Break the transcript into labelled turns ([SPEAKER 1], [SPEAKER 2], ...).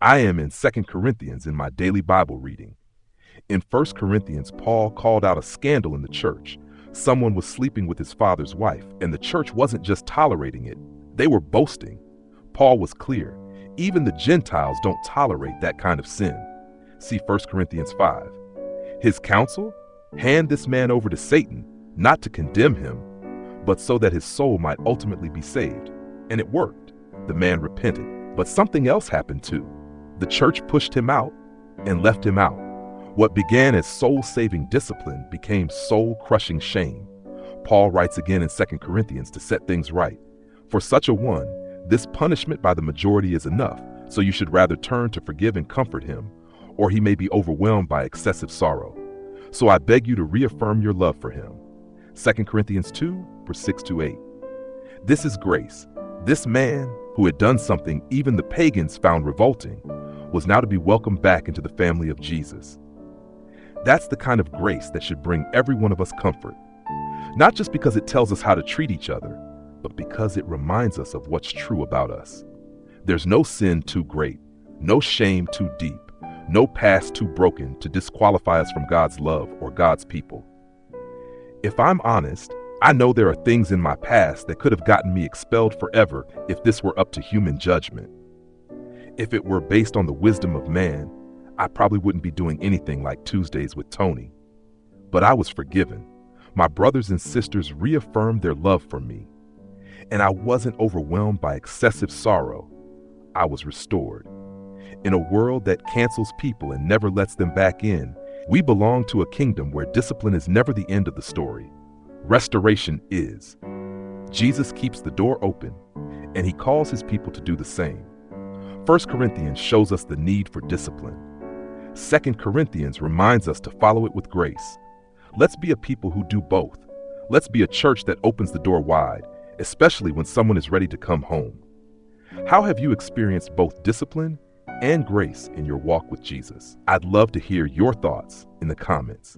[SPEAKER 1] I am in 2 Corinthians in my daily Bible reading. In 1 Corinthians, Paul called out a scandal in the church. Someone was sleeping with his father's wife, and the church wasn't just tolerating it, they were boasting. Paul was clear. Even the Gentiles don't tolerate that kind of sin. See 1 Corinthians 5. His counsel? Hand this man over to Satan, not to condemn him, but so that his soul might ultimately be saved. And it worked. The man repented. But something else happened too. The church pushed him out and left him out. What began as soul-saving discipline became soul-crushing shame. Paul writes again in 2 Corinthians to set things right. For such a one, this punishment by the majority is enough, so you should rather turn to forgive and comfort him, or he may be overwhelmed by excessive sorrow. So I beg you to reaffirm your love for him. 2 Corinthians 2, verse 6-8. This is grace. This man, who had done something even the pagans found revolting, was now to be welcomed back into the family of Jesus. That's the kind of grace that should bring every one of us comfort. Not just because it tells us how to treat each other, but because it reminds us of what's true about us. There's no sin too great, no shame too deep, no past too broken to disqualify us from God's love or God's people. If I'm honest, I know there are things in my past that could have gotten me expelled forever if this were up to human judgment. If it were based on the wisdom of man, I probably wouldn't be doing anything like Tuesdays with Tony. But I was forgiven. My brothers and sisters reaffirmed their love for me. And I wasn't overwhelmed by excessive sorrow. I was restored. In a world that cancels people and never lets them back in, we belong to a kingdom where discipline is never the end of the story. Restoration is. Jesus keeps the door open, and he calls his people to do the same. 1 Corinthians shows us the need for discipline. 2 Corinthians reminds us to follow it with grace. Let's be a people who do both. Let's be a church that opens the door wide, especially when someone is ready to come home. How have you experienced both discipline and grace in your walk with Jesus? I'd love to hear your thoughts in the comments.